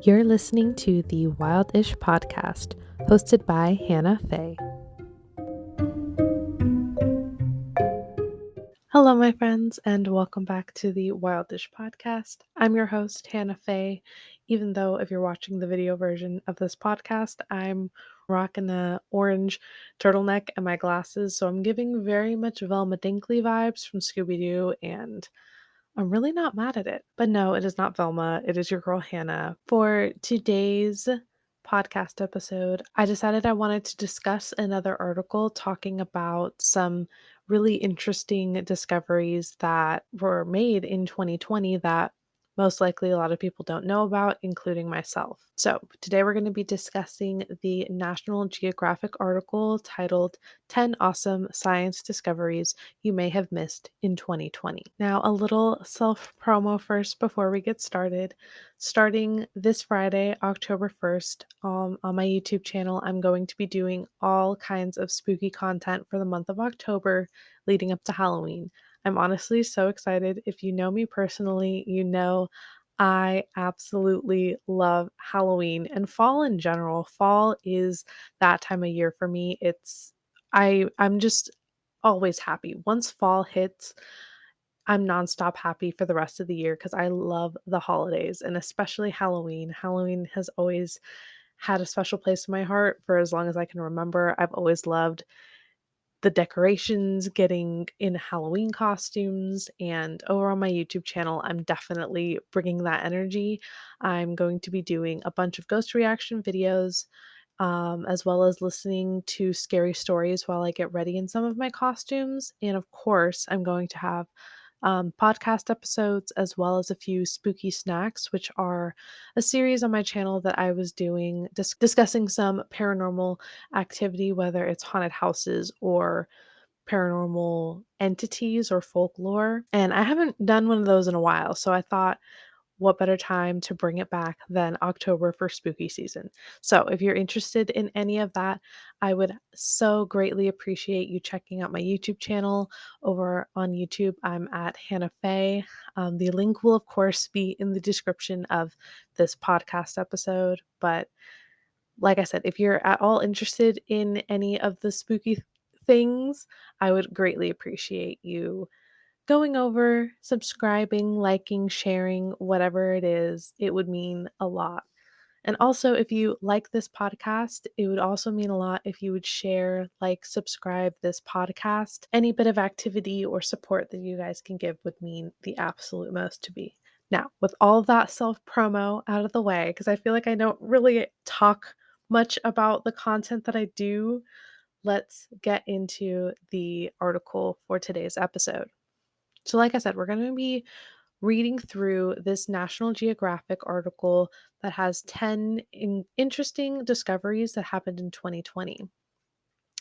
You're listening to the Wildish podcast, hosted by Hannah Fay. Hello, my friends, and welcome back to the Wildish podcast. I'm your host, Hannah Fay. Even though if you're watching the video version of this podcast, I'm rocking a orange turtleneck and my glasses, so I'm giving very much Velma Dinkley vibes from Scooby-Doo, and I'm really not mad at it. But no, it is not Velma. It is your girl Hannah. For today's podcast episode, I decided I wanted to discuss another article talking about some really interesting discoveries that were made in 2020 that most likely a lot of people don't know about, including myself. So, today we're going to be discussing the National Geographic article titled 10 Awesome Science Discoveries You May Have Missed in 2020. Now, a little self promo first before we get started. Starting this Friday, October 1st, on my YouTube channel, I'm going to be doing all kinds of spooky content for the month of October leading up to Halloween. I'm honestly so excited. If you know me personally, you know I absolutely love Halloween and fall in general. Fall is that time of year for me. I'm just always happy. Once fall hits, I'm nonstop happy for the rest of the year because I love the holidays and especially Halloween. Halloween has always had a special place in my heart for as long as I can remember. I've always loved the decorations, getting in Halloween costumes, and over on my YouTube channel, I'm definitely bringing that energy. I'm going to be doing a bunch of ghost reaction videos, as well as listening to scary stories while I get ready in some of my costumes. And of course, I'm going to have podcast episodes as well as a few spooky snacks, which are a series on my channel that I was doing discussing some paranormal activity, whether it's haunted houses or paranormal entities or folklore. And I haven't done one of those in a while, so I thought what better time to bring it back than October for spooky season? So, if you're interested in any of that, I would so greatly appreciate you checking out my YouTube channel. Over on YouTube, I'm at Hannah Fay. The link will, of course, be in the description of this podcast episode. But like I said, if you're at all interested in any of the spooky things, I would greatly appreciate you going over, subscribing, liking, sharing, whatever it is. It would mean a lot. And also, if you like this podcast, it would also mean a lot if you would share, like, subscribe this podcast. Any bit of activity or support that you guys can give would mean the absolute most to me. Now, with all of that self promo out of the way, because I feel like I don't really talk much about the content that I do, let's get into the article for today's episode. So, like I said, we're going to be reading through this National Geographic article that has 10 interesting discoveries that happened in 2020.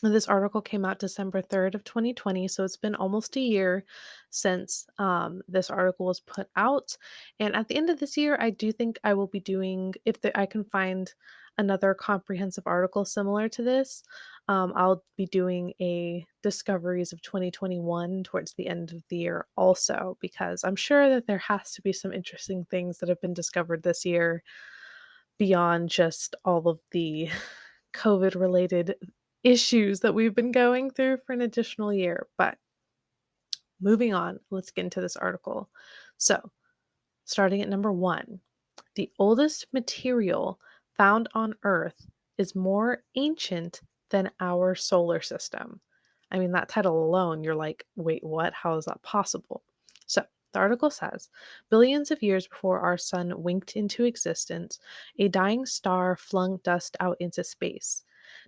And this article came out December 3rd of 2020, so it's been almost a year since this article was put out. And at the end of this year, I do think I will be doing, I can find another comprehensive article similar to this, I'll be doing a discoveries of 2021 towards the end of the year also, because I'm sure that there has to be some interesting things that have been discovered this year beyond just all of the COVID related issues that we've been going through for an additional year. But moving on, let's get into this article. So, starting at number 1, the oldest material found on Earth is more ancient than our solar system. I mean, that title alone, you're like, wait, what? How is that possible? So, the article says billions of years before our sun winked into existence, a dying star flung dust out into space.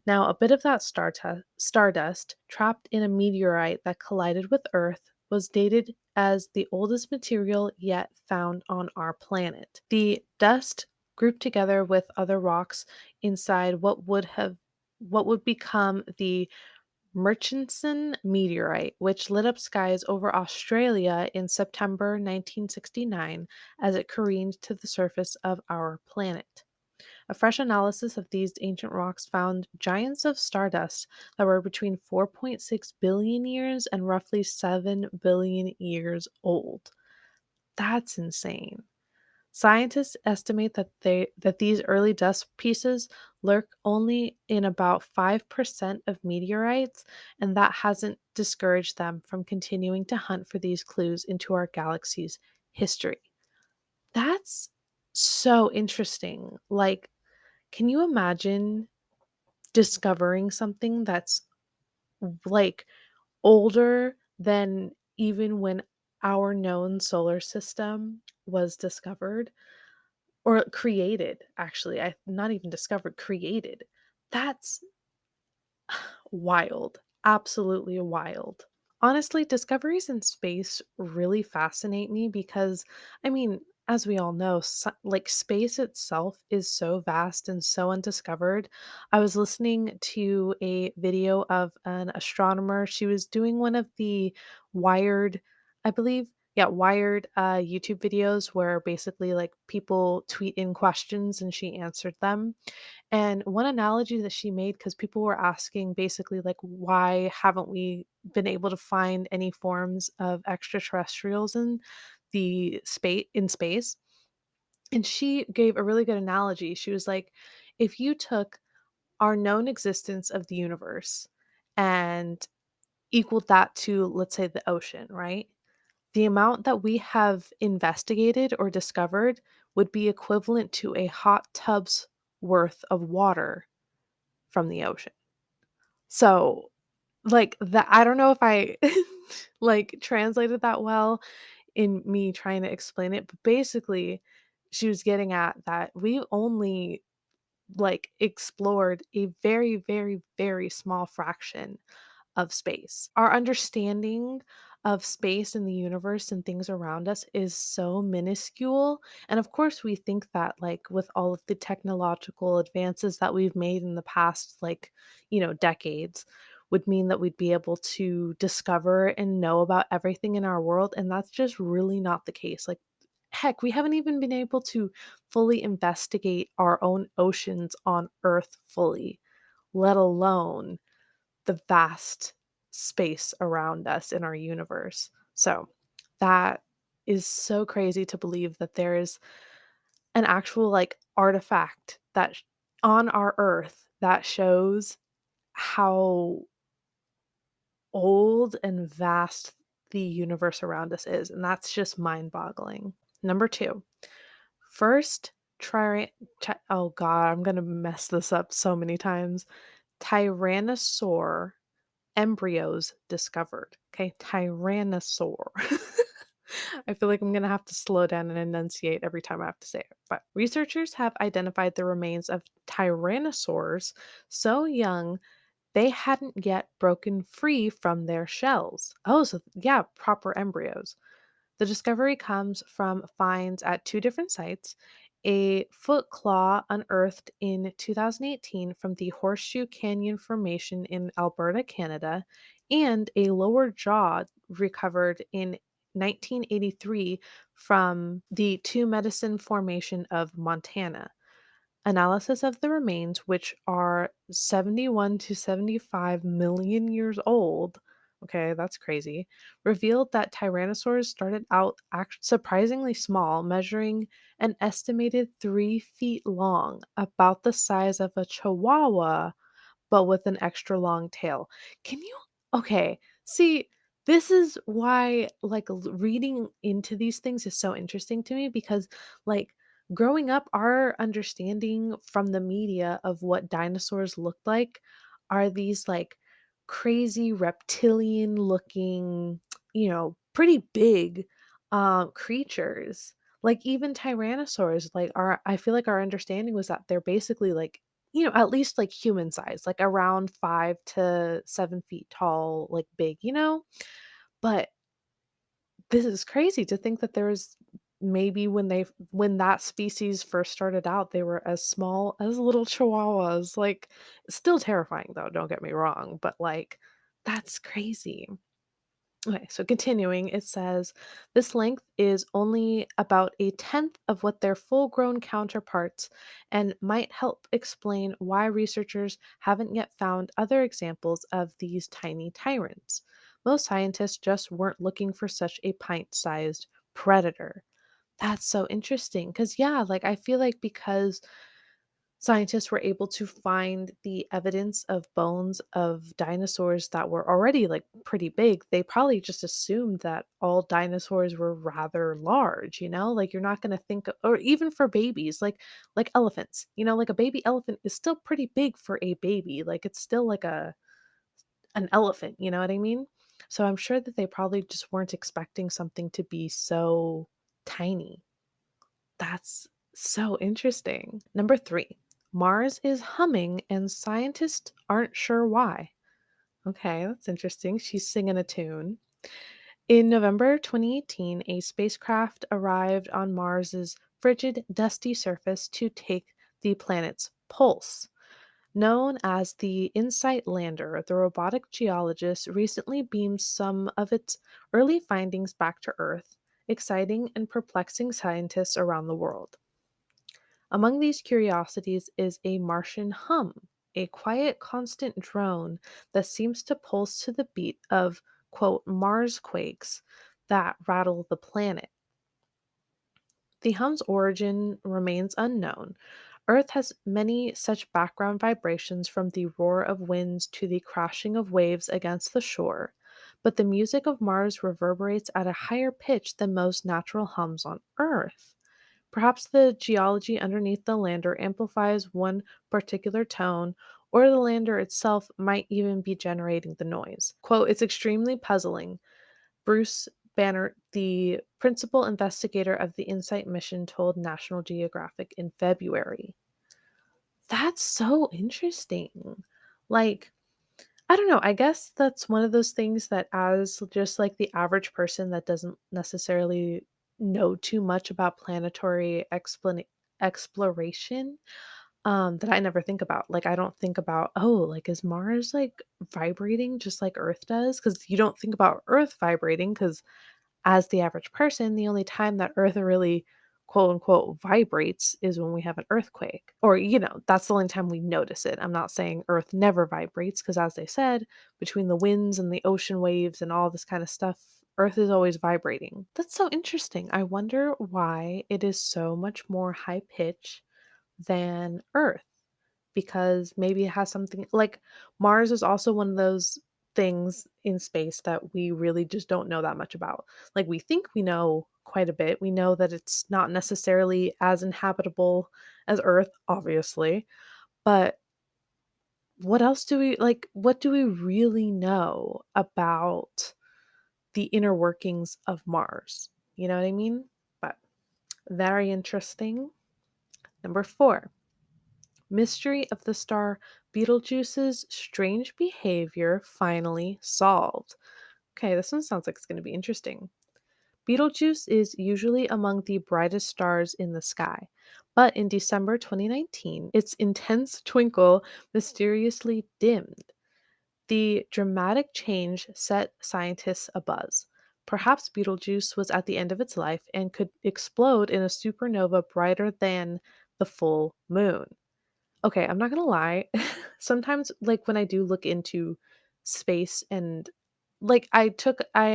Now, a bit of that stardust, trapped in a meteorite that collided with Earth, was dated as the oldest material yet found on our planet. The dust grouped together with other rocks inside what would become the Murchison meteorite, which lit up skies over Australia in September 1969 as it careened to the surface of our planet. A fresh analysis of these ancient rocks found giants of stardust that were between 4.6 billion years and roughly 7 billion years old. That's insane. Scientists estimate that these early dust pieces lurk only in about 5% of meteorites, and that hasn't discouraged them from continuing to hunt for these clues into our galaxy's history. That's so interesting. Like, can you imagine discovering something that's like older than even when our known solar system was discovered or created, actually? I not even discovered, created. That's wild. Absolutely wild. Honestly, discoveries in space really fascinate me because, I mean, as we all know, like space itself is so vast and so undiscovered. I was listening to a video of an astronomer. She was doing one of the Wired, I believe, yeah, Wired YouTube videos where basically like people tweet in questions and she answered them. And one analogy that she made, because people were asking basically, like, why haven't we been able to find any forms of extraterrestrials in space? And she gave a really good analogy. She was like, if you took our known existence of the universe and equaled that to, let's say, the ocean, right? The amount that we have investigated or discovered would be equivalent to a hot tub's worth of water from the ocean. So, like, that I don't know if I, like, translated that well in me trying to explain it, but basically, she was getting at that we only, like, explored a very, very, very small fraction of space. Our understanding of space and the universe and things around us is so minuscule. And of course, we think that, like, with all of the technological advances that we've made in the past, like, decades, would mean that we'd be able to discover and know about everything in our world. And that's just really not the case. Like, heck, we haven't even been able to fully investigate our own oceans on Earth fully, let alone the vast space around us in our universe. So that is so crazy to believe that there is an actual like artifact on our earth that shows how old and vast the universe around us is, and that's just mind-boggling. Number 2, first oh god, I'm going to mess this up so many times. Tyrannosaur embryos discovered. Okay, Tyrannosaur. I feel like I'm going to have to slow down and enunciate every time I have to say it. But researchers have identified the remains of tyrannosaurs so young they hadn't yet broken free from their shells. Oh, so yeah, proper embryos. The discovery comes from finds at two different sites: a foot claw unearthed in 2018 from the Horseshoe Canyon Formation in Alberta, Canada, and a lower jaw recovered in 1983 from the Two Medicine Formation of Montana. Analysis of the remains, which are 71 to 75 million years old, okay, that's crazy, revealed that tyrannosaurs started out surprisingly small, measuring an estimated 3 feet long, about the size of a chihuahua, but with an extra long tail. Can you Okay, see, this is why, like, reading into these things is so interesting to me because, like, growing up, our understanding from the media of what dinosaurs looked like are these, like, crazy reptilian looking, pretty big, creatures. Like, even tyrannosaurs, like, I feel like our understanding was that they're basically, like, at least like human size, like around 5 to 7 feet tall, like big, But this is crazy to think that there's maybe when that species first started out, they were as small as little chihuahuas. Like, still terrifying though, don't get me wrong, but like that's crazy. Okay, so continuing, it says this length is only about a tenth of what their full grown counterparts and might help explain why researchers haven't yet found other examples of these tiny tyrants. Most scientists just weren't looking for such a pint sized predator. That's so interesting because, yeah, like I feel like because scientists were able to find the evidence of bones of dinosaurs that were already like pretty big, they probably just assumed that all dinosaurs were rather large, Like you're not going to think or even for babies, like elephants, like a baby elephant is still pretty big for a baby. Like it's still like an elephant, you know what I mean? So I'm sure that they probably just weren't expecting something to be so tiny. That's so interesting. Number 3, Mars is humming and scientists aren't sure why. Okay, that's interesting. She's singing a tune. In November 2018, a spacecraft arrived on Mars's frigid, dusty surface to take the planet's pulse. Known as the InSight lander, the robotic geologist recently beamed some of its early findings back to Earth, exciting and perplexing scientists around the world. Among these curiosities is a Martian hum, a quiet, constant drone that seems to pulse to the beat of, quote, Mars quakes that rattle the planet. The hum's origin remains unknown. Earth has many such background vibrations from the roar of winds to the crashing of waves against the shore, but the music of Mars reverberates at a higher pitch than most natural hums on Earth. Perhaps the geology underneath the lander amplifies one particular tone, or the lander itself might even be generating the noise. Quote, it's extremely puzzling. Bruce Banner, the principal investigator of the InSight mission, told National Geographic in February. That's so interesting. Like, I don't know. I guess that's one of those things that, as just like the average person that doesn't necessarily know too much about planetary exploration, that I never think about. Like, I don't think about, oh, like, is Mars like vibrating just like Earth does? Because you don't think about Earth vibrating because as the average person, the only time that Earth really quote unquote vibrates is when we have an earthquake. Or, that's the only time we notice it. I'm not saying Earth never vibrates, because as they said, between the winds and the ocean waves and all this kind of stuff, Earth is always vibrating. That's so interesting. I wonder why it is so much more high pitch than Earth, because maybe it has something like Mars is also one of those things in space that we really just don't know that much about. Like we think we know quite a bit. We know that it's not necessarily as inhabitable as Earth, obviously, but what else do we like what do we really know about the inner workings of Mars? You know what I mean? But very interesting. Number 4. Mystery of the star Beetlejuice's strange behavior finally solved. Okay, this one sounds like it's going to be interesting. Betelgeuse is usually among the brightest stars in the sky, but in December 2019, its intense twinkle mysteriously dimmed. The dramatic change set scientists abuzz. Perhaps Betelgeuse was at the end of its life and could explode in a supernova brighter than the full moon. Okay, I'm not gonna lie. Sometimes, like, when I do look into space and like I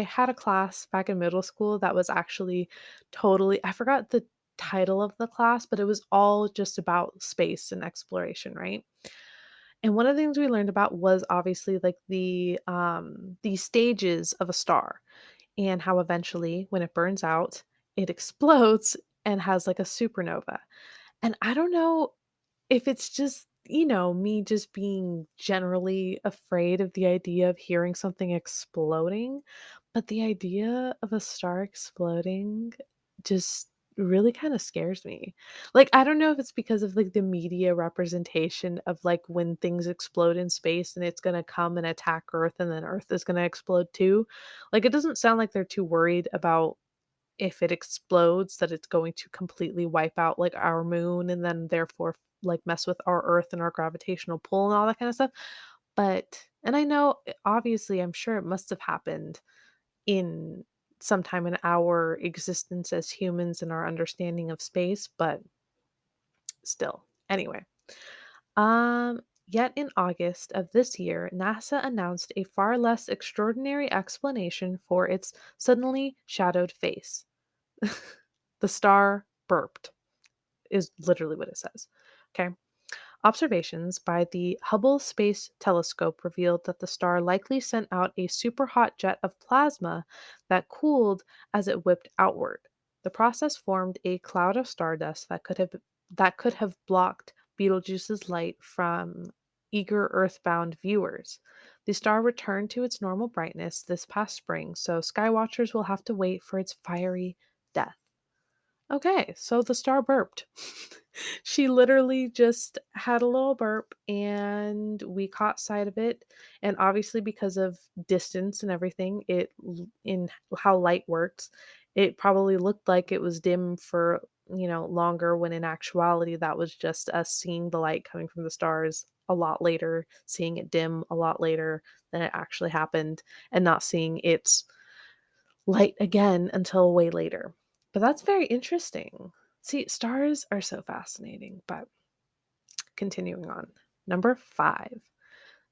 had a class back in middle school that was actually totally I forgot the title of the class, but it was all just about space and exploration, right? And one of the things we learned about was obviously like the stages of a star and how eventually when it burns out, it explodes and has like a supernova. And I don't know if it's just, me just being generally afraid of the idea of hearing something exploding, but the idea of a star exploding just really kind of scares me. Like, I don't know if it's because of like the media representation of like when things explode in space and it's going to come and attack Earth and then Earth is going to explode too. Like, it doesn't sound like they're too worried about if it explodes that it's going to completely wipe out like our moon and then therefore like mess with our earth and our gravitational pull and all that kind of stuff. But and I know obviously I'm sure it must have happened in sometime in our existence as humans and our understanding of space, but still. Anyway, yet in August of this year, NASA announced a far less extraordinary explanation for its suddenly shadowed face. The star burped, is literally what it says. Okay. Observations by the Hubble Space Telescope revealed that the star likely sent out a superhot jet of plasma that cooled as it whipped outward. The process formed a cloud of stardust that could have blocked Beetlejuice's light from eager Earthbound viewers. The star returned to its normal brightness this past spring, so skywatchers will have to wait for its fiery death. Okay, so the star burped. She literally just had a little burp and we caught sight of it. And obviously, because of distance and everything, in how light works, it probably looked like it was dim for, longer when in actuality, that was just us seeing the light coming from the stars a lot later, seeing it dim a lot later than it actually happened, and not seeing its light again until way later. But that's very interesting. See, stars are so fascinating, but continuing on. Number 5,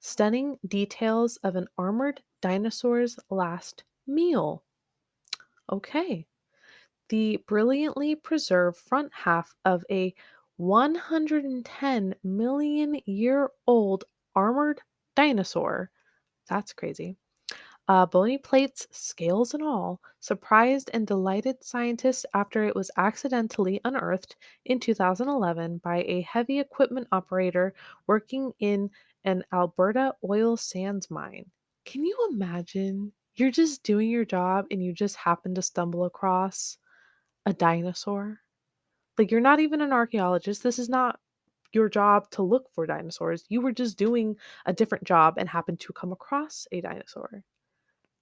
stunning details of an armored dinosaur's last meal. Okay. The brilliantly preserved front half of a 110 million year old armored dinosaur. That's crazy. Bony plates, scales and all, surprised and delighted scientists after it was accidentally unearthed in 2011 by a heavy equipment operator working in an Alberta oil sands mine. Can you imagine? You're just doing your job and you just happen to stumble across a dinosaur? Like, you're not even an archaeologist. This is not your job to look for dinosaurs. You were just doing a different job and happened to come across a dinosaur.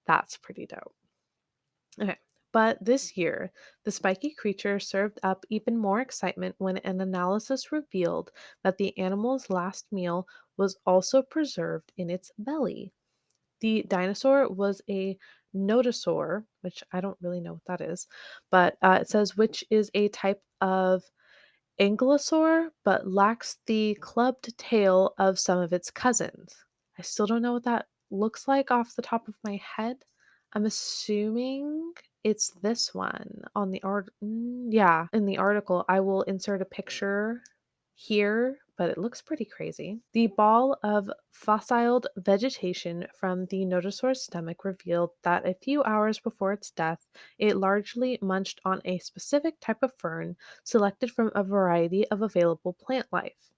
That's pretty dope. Okay. But this year, the spiky creature served up even more excitement when an analysis revealed that the animal's last meal was also preserved in its belly. The dinosaur was a nodosaur, which I don't really know what that is, but it says which is a type of ankylosaur, but lacks the clubbed tail of some of its cousins. I still don't know what that looks like off the top of my head. I'm assuming it's this one on the art. Yeah, in the article, I will insert a picture here, but it looks pretty crazy. The ball of fossilized vegetation from the nodosaur's stomach revealed that a few hours before its death, it largely munched on a specific type of fern selected from a variety of available plant life.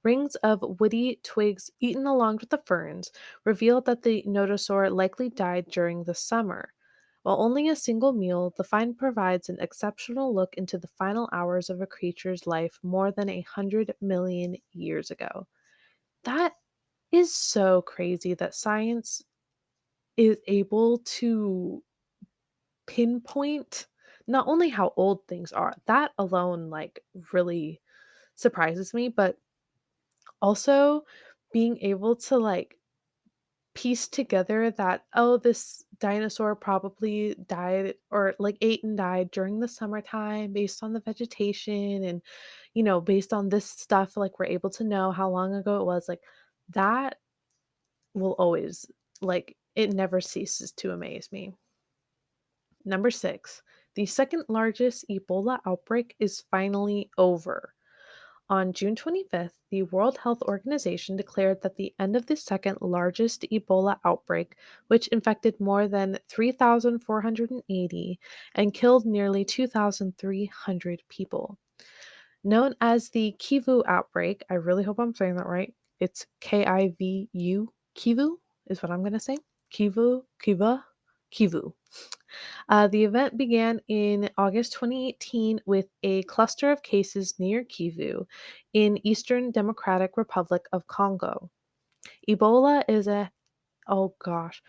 Rings of woody twigs eaten along with the ferns revealed that the nodosaur likely died during the summer. While only a single meal, the find provides an exceptional look into the final hours of a creature's life more than 100 million years ago. That is so crazy that science is able to pinpoint not only how old things are, that alone, like, really surprises me, but also being able to, like, piece together that, oh, this dinosaur probably died or like ate and died during the summertime based on the vegetation and, based on this stuff, like, we're able to know how long ago it was. Like, that will always, like, it never ceases to amaze me. Number 6, the second largest Ebola outbreak is finally over. On June 25th, the World Health Organization declared that the end of the second largest Ebola outbreak, which infected more than 3,480 and killed nearly 2,300 people. Known as the Kivu Outbreak, I really hope I'm saying that right. It's Kivu. Kivu is what I'm going to say. Kivu. The event began in August 2018 with a cluster of cases near Kivu in Eastern Democratic Republic of Congo. Ebola is a, oh gosh,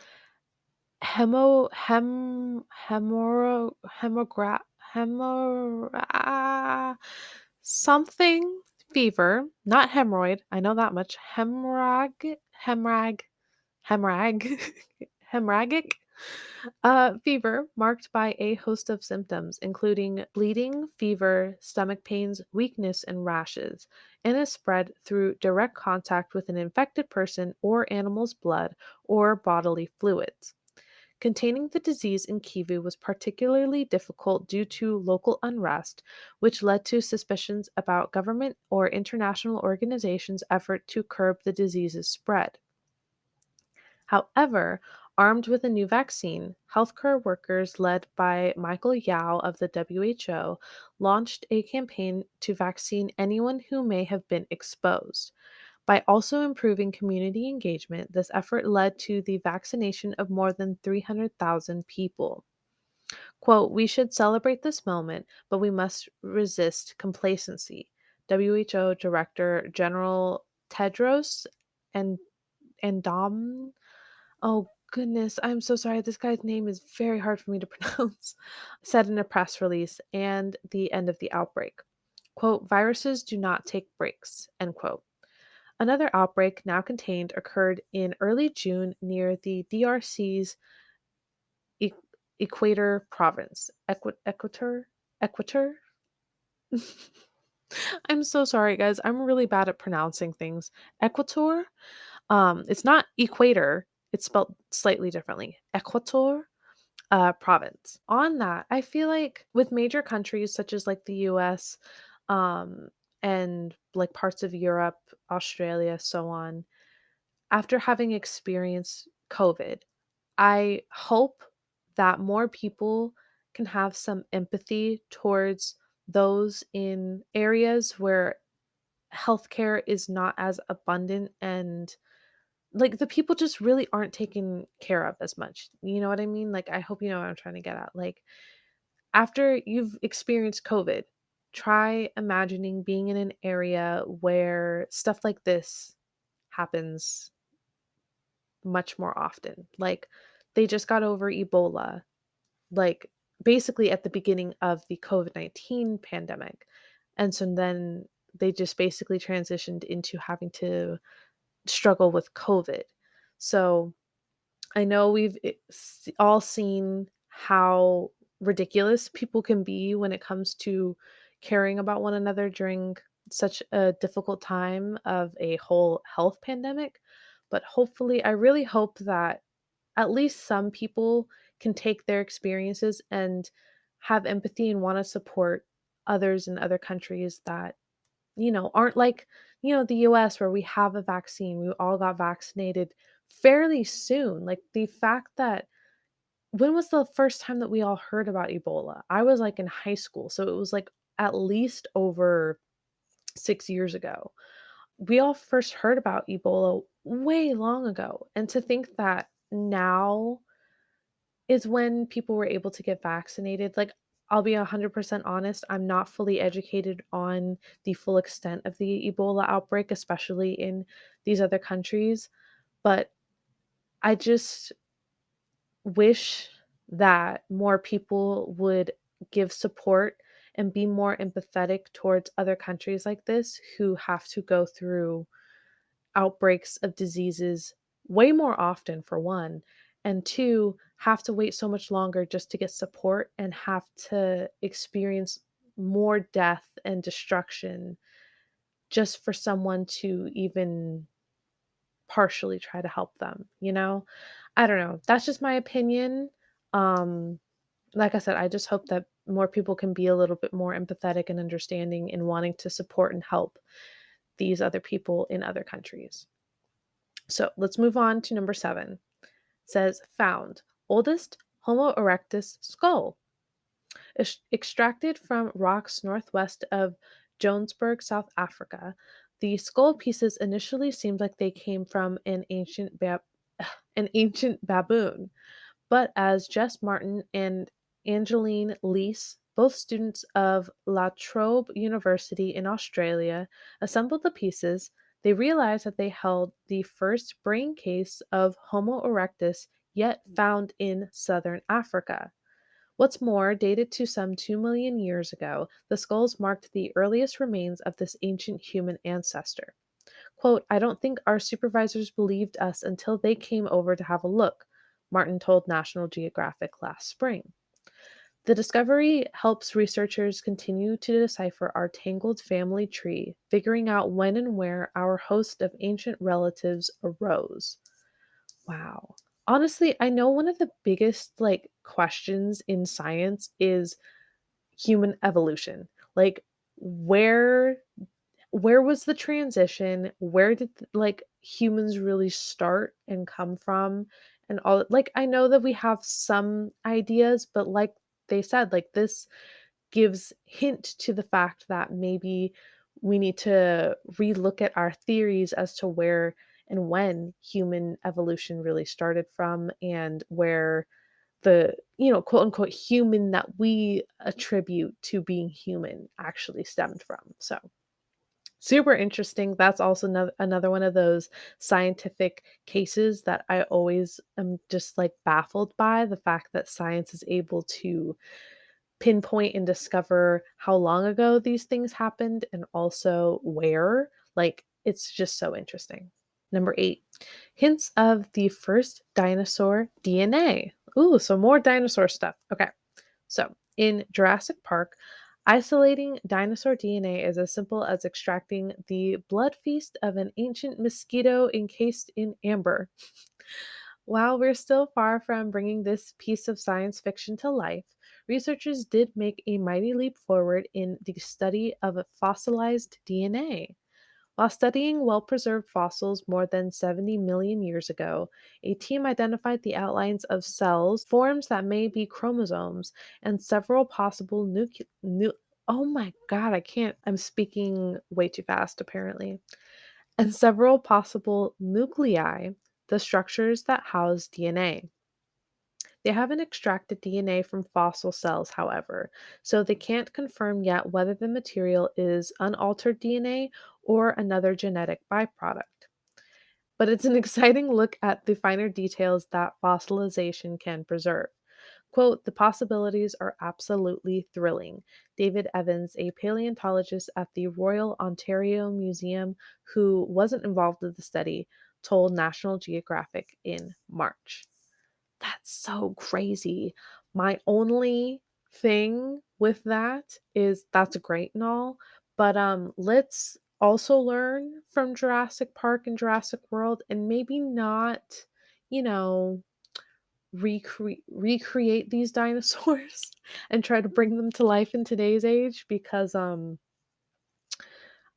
hemo hem hemorrho hemogra hemor something fever, not hemorrhoid. I know that much. Hemorrhag hemorrhagic fever marked by a host of symptoms, including bleeding, fever, stomach pains, weakness, and rashes, and is spread through direct contact with an infected person or animal's blood or bodily fluids. Containing the disease in Kivu was particularly difficult due to local unrest, which led to suspicions about government or international organizations' effort to curb the disease's spread. However, armed with a new vaccine, healthcare workers led by Michael Yao of the WHO launched a campaign to vaccine anyone who may have been exposed. By also improving community engagement, this effort led to the vaccination of more than 300,000 people. Quote, "We should celebrate this moment, but we must resist complacency." WHO Director General Tedros and Adhanom. Oh goodness, I'm so sorry. This guy's name is very hard for me to pronounce. Said in a press release and the end of the outbreak. Quote, "Viruses do not take breaks." End quote. Another outbreak, now contained, occurred in early June near the DRC's E- Equator province. Equator? I'm so sorry, guys. I'm really bad at pronouncing things. Equator? It's not equator. It's spelled slightly differently. Equator province. On that, I feel like with major countries such as like the US, um, and like parts of Europe, Australia, so on, after having experienced COVID, I hope that more people can have some empathy towards those in areas where healthcare is not as abundant and like the people just really aren't taken care of as much. You know what I mean? Like I hope you know what I'm trying to get at. Like after you've experienced COVID, try imagining being in an area where stuff like this happens much more often. Like they just got over Ebola, like basically at the beginning of the COVID-19 pandemic. And so then they just basically transitioned into having to struggle with COVID. So I know all seen how ridiculous people can be when it comes to caring about one another during such a difficult time of a whole health pandemic. But hopefully, I really hope that at least some people can take their experiences and have empathy and want to support others in other countries that, aren't like, the US where we have a vaccine. We all got vaccinated fairly soon. Like the fact that when was the first time that we all heard about Ebola? I was like in high school. So it was like at least over 6 years ago. We all first heard about Ebola way long ago. And to think that now is when people were able to get vaccinated. Like, I'll be 100% honest, I'm not fully educated on the full extent of the Ebola outbreak, especially in these other countries, but I just wish that more people would give support and be more empathetic towards other countries like this who have to go through outbreaks of diseases way more often, for one, and two, have to wait so much longer just to get support and have to experience more death and destruction just for someone to even partially try to help them, you know? I don't know. That's just my opinion. Um, like I said, I just hope that more people can be a little bit more empathetic and understanding in wanting to support and help these other people in other countries. So let's move on to number 7. It says found oldest Homo erectus skull. Extracted from rocks northwest of Johannesburg, South Africa, the skull pieces initially seemed like they came from an ancient baboon. But as Jess Martin and Angeline Leese, both students of La Trobe University in Australia, assembled the pieces, they realized that they held the first brain case of Homo erectus yet found in southern Africa. What's more, dated to some 2 million years ago, the skulls marked the earliest remains of this ancient human ancestor. Quote, "I don't think our supervisors believed us until they came over to have a look," Martin told National Geographic last spring. The discovery helps researchers continue to decipher our tangled family tree, figuring out when and where our host of ancient relatives arose. Wow. Honestly, I know one of the biggest, like, questions in science is human evolution. Like, where where was the transition? Where did, like, humans really start and come from? And all, like, I know that we have some ideas, but like they said, like, this gives hint to the fact that maybe we need to relook at our theories as to where and when human evolution really started from, and where the, quote unquote human that we attribute to being human actually stemmed from. So super interesting. That's also another one of those scientific cases that I always am just like baffled by, the fact that science is able to pinpoint and discover how long ago these things happened and also where. Like, it's just so interesting. Number 8, hints of the first dinosaur DNA. Ooh, so more dinosaur stuff. Okay. So, in Jurassic Park, isolating dinosaur DNA is as simple as extracting the blood feast of an ancient mosquito encased in amber. While we're still far from bringing this piece of science fiction to life, researchers did make a mighty leap forward in the study of fossilized DNA. While studying well preserved fossils more than 70 million years ago, a team identified the outlines of cells, forms that may be chromosomes, and several possible oh my god, I can't, I'm speaking way too fast apparently. And several possible nuclei, the structures that house DNA. They haven't extracted DNA from fossil cells, however, so they can't confirm yet whether the material is unaltered DNA or another genetic byproduct. But it's an exciting look at the finer details that fossilization can preserve. Quote, the possibilities are absolutely thrilling. David Evans, a paleontologist at the Royal Ontario Museum who wasn't involved with the study, told National Geographic in March. That's so crazy. My only thing with that is that's great and all, but let's also learn from Jurassic Park and Jurassic World and maybe not, you know, recreate these dinosaurs and try to bring them to life in today's age, because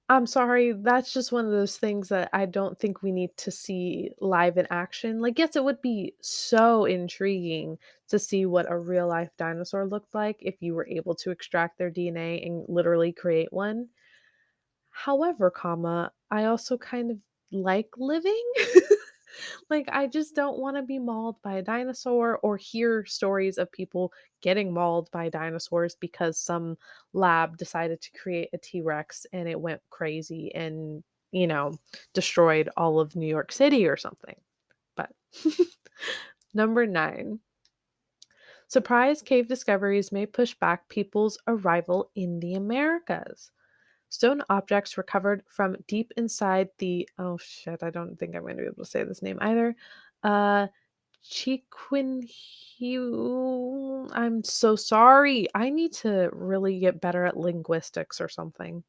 I'm sorry, that's just one of those things that I don't think we need to see live in action. Like, yes, it would be so intriguing to see what a real life dinosaur looked like if you were able to extract their DNA and literally create one. However, I also kind of like living. Like, I just don't want to be mauled by a dinosaur or hear stories of people getting mauled by dinosaurs because some lab decided to create a T-Rex and it went crazy and, you know, destroyed all of New York City or something. But number 9. Surprise cave discoveries may push back people's arrival in the Americas. Stone objects recovered from deep inside the, oh shit, I don't think I'm going to be able to say this name either. Uh Chiquinhu. I'm so sorry. I need to really get better at linguistics or something.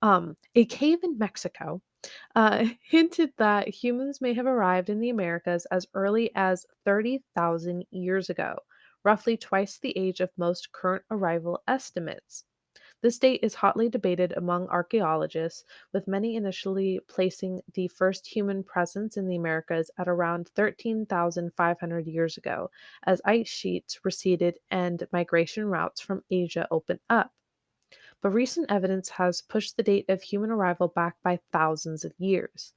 A cave in Mexico hinted that humans may have arrived in the Americas as early as 30,000 years ago, roughly twice the age of most current arrival estimates. This date is hotly debated among archaeologists, with many initially placing the first human presence in the Americas at around 13,500 years ago, as ice sheets receded and migration routes from Asia opened up. But recent evidence has pushed the date of human arrival back by thousands of years,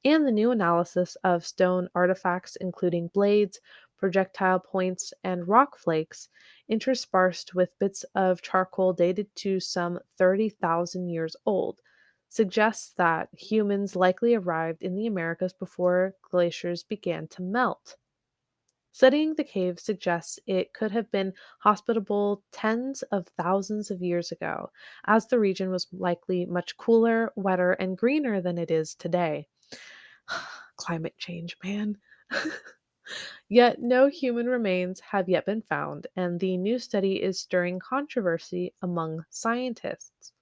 and the new analysis of stone artifacts, including blades, projectile points, and rock flakes, interspersed with bits of charcoal dated to some 30,000 years old, suggests that humans likely arrived in the Americas before glaciers began to melt. Studying the cave suggests it could have been hospitable tens of thousands of years ago, as the region was likely much cooler, wetter, and greener than it is today. Climate change, man. Yet no human remains have yet been found, and the new study is stirring controversy among scientists.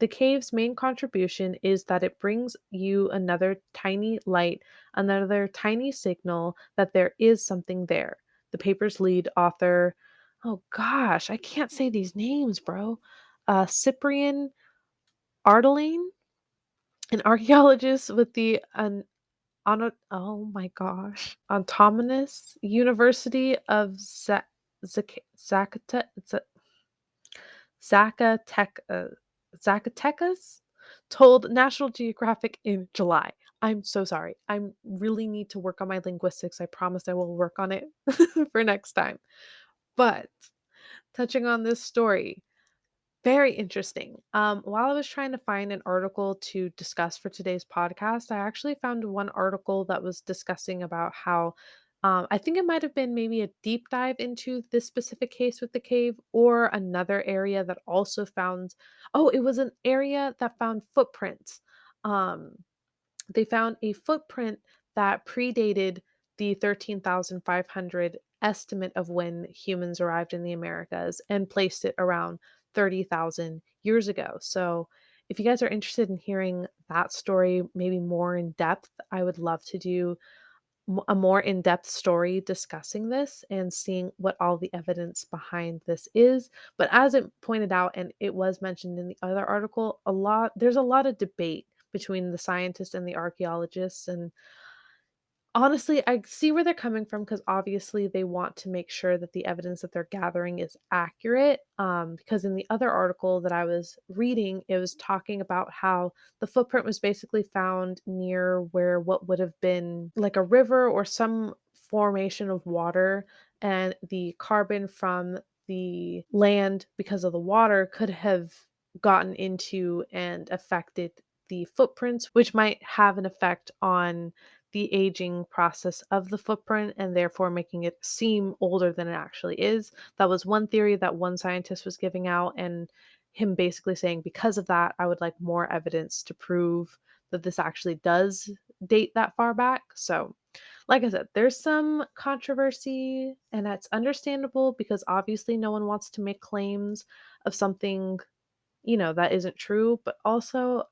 The cave's main contribution is that it brings you another tiny light, another tiny signal that there is something there. The paper's lead author, oh gosh, I can't say these names, bro. Cyprian Ardelane, an archaeologist with the oh my gosh, Autonomous University of Zacate- Zacatec Zacatecas told National Geographic in July. I'm so sorry. I really need to work on my linguistics. I promise I will work on it for next time. But touching on this story, very interesting. While I was trying to find an article to discuss for today's podcast, I actually found one article that was discussing about how I think it might have been maybe a deep dive into this specific case with the cave or another area that also found, oh, it was an area that found footprints. Um, they found a footprint that predated the 13,500 estimate of when humans arrived in the Americas and placed it around 30,000 years ago. So, if you guys are interested in hearing that story, maybe more in depth, I would love to do a more in depth story discussing this and seeing what all the evidence behind this is. But as it pointed out, and it was mentioned in the other article, there's a lot of debate between the scientists and the archaeologists. And honestly, I see where they're coming from because obviously they want to make sure that the evidence that they're gathering is accurate. Because in the other article that I was reading, it was talking about how the footprint was basically found near where what would have been like a river or some formation of water, and the carbon from the land because of the water could have gotten into and affected the footprints, which might have an effect on the aging process of the footprint and therefore making it seem older than it actually is. That was one theory that one scientist was giving out, and him basically saying, because of that, I would like more evidence to prove that this actually does date that far back. So, like I said, there's some controversy, and that's understandable because obviously no one wants to make claims of something, that isn't true, but also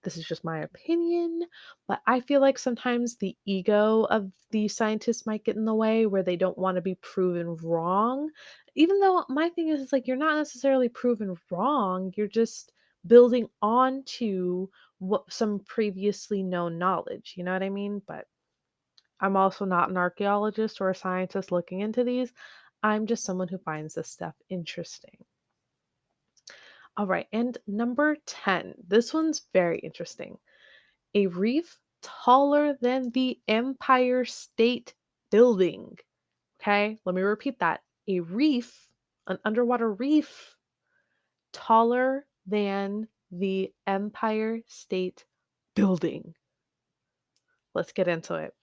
this is just my opinion, but I feel like sometimes the ego of the scientists might get in the way where they don't want to be proven wrong. Even though my thing is, it's like you're not necessarily proven wrong, you're just building on to what some previously known knowledge, you know what I mean? But I'm also not an archaeologist or a scientist looking into these. I'm just someone who finds this stuff interesting. All right, and number 10. This one's very interesting. A reef taller than the Empire State Building. Okay, let me repeat that. A reef, an underwater reef, taller than the Empire State Building. Let's get into it.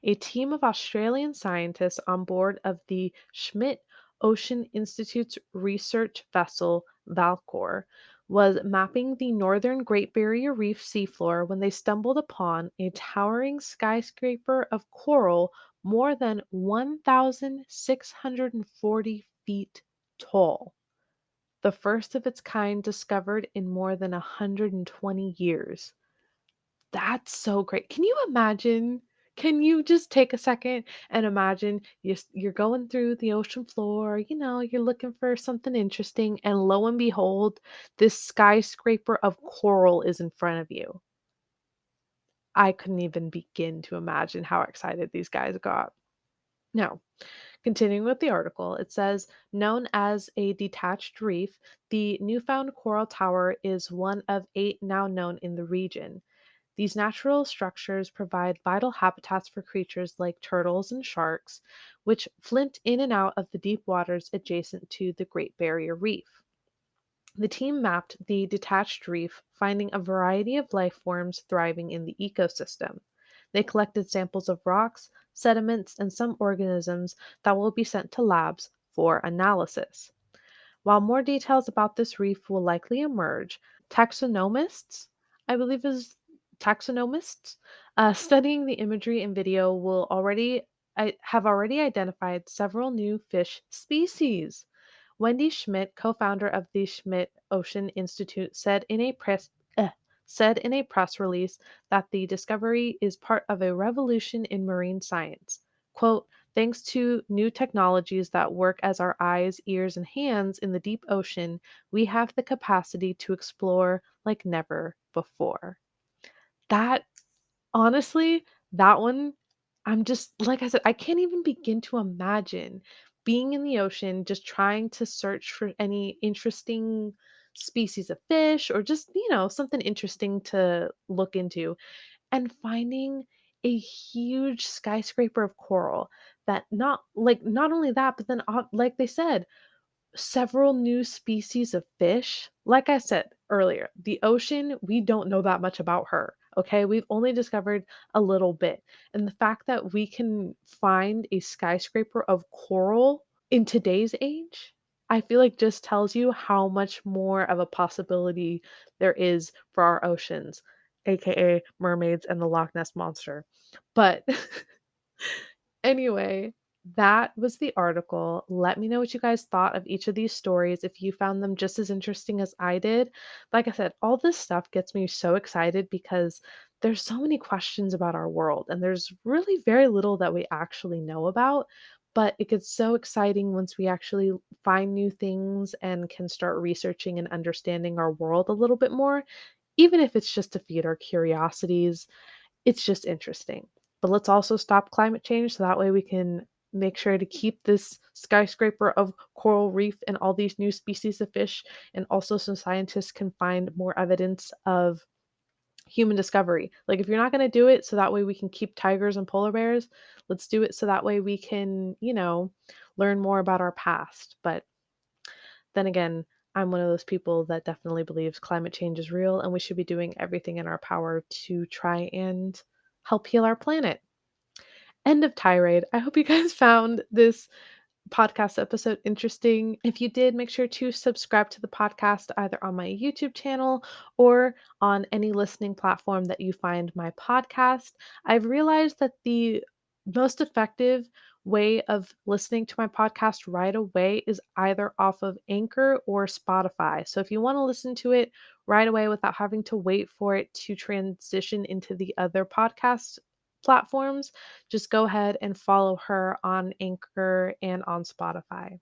A team of Australian scientists on board of the Schmidt Ocean Institute's research vessel Valcor was mapping the northern Great Barrier Reef seafloor when they stumbled upon a towering skyscraper of coral more than 1,640 feet tall, the first of its kind discovered in more than 120 years. That's so great. Can you imagine? Can you just take a second and imagine you're going through the ocean floor, you're looking for something interesting, and lo and behold, this skyscraper of coral is in front of you. I couldn't even begin to imagine how excited these guys got. Now, continuing with the article, it says, known as a detached reef, the newfound coral tower is one of 8 now known in the region. These natural structures provide vital habitats for creatures like turtles and sharks, which flint in and out of the deep waters adjacent to the Great Barrier Reef. The team mapped the detached reef, finding a variety of life forms thriving in the ecosystem. They collected samples of rocks, sediments, and some organisms that will be sent to labs for analysis. While more details about this reef will likely emerge, taxonomists, I believe is taxonomists, studying the imagery and video have already identified several new fish species, Wendy Schmidt, co-founder of the Schmidt Ocean Institute, said in a press release that the discovery is part of a revolution in marine science. Quote, thanks to new technologies that work as our eyes, ears, and hands in the deep ocean, we have the capacity to explore like never before. That honestly, that one, I'm just like I said, I can't even begin to imagine being in the ocean, just trying to search for any interesting species of fish or just, something interesting to look into and finding a huge skyscraper of coral that not only that, but then like they said, several new species of fish. Like I said earlier, the ocean, we don't know that much about her. Okay, we've only discovered a little bit. And the fact that we can find a skyscraper of coral in today's age, I feel like just tells you how much more of a possibility there is for our oceans, aka mermaids and the Loch Ness monster. But anyway, that was the article. Let me know what you guys thought of each of these stories, if you found them just as interesting as I did. Like I said, all this stuff gets me so excited because there's so many questions about our world, and there's really very little that we actually know about. But it gets so exciting once we actually find new things and can start researching and understanding our world a little bit more, even if it's just to feed our curiosities. It's just interesting. But let's also stop climate change so that way we can make sure to keep this skyscraper of coral reef and all these new species of fish. And also, so scientists can find more evidence of human discovery. Like, if you're not going to do it so that way we can keep tigers and polar bears, let's do it so that way we can, learn more about our past. But then again, I'm one of those people that definitely believes climate change is real and we should be doing everything in our power to try and help heal our planet. End of tirade. I hope you guys found this podcast episode interesting. If you did, make sure to subscribe to the podcast either on my YouTube channel or on any listening platform that you find my podcast. I've realized that the most effective way of listening to my podcast right away is either off of Anchor or Spotify. So if you want to listen to it right away without having to wait for it to transition into the other podcast platforms, just go ahead and follow her on Anchor and on Spotify.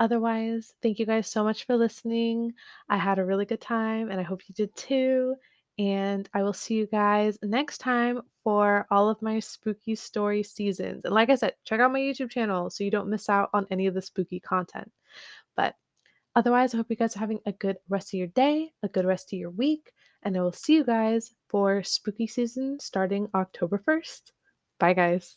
Otherwise, thank you guys so much for listening. I had a really good time and I hope you did too. And I will see you guys next time for all of my spooky story seasons. And like I said, check out my YouTube channel so you don't miss out on any of the spooky content. But otherwise, I hope you guys are having a good rest of your day, a good rest of your week, and I will see you guys for spooky season starting October 1st. Bye, guys.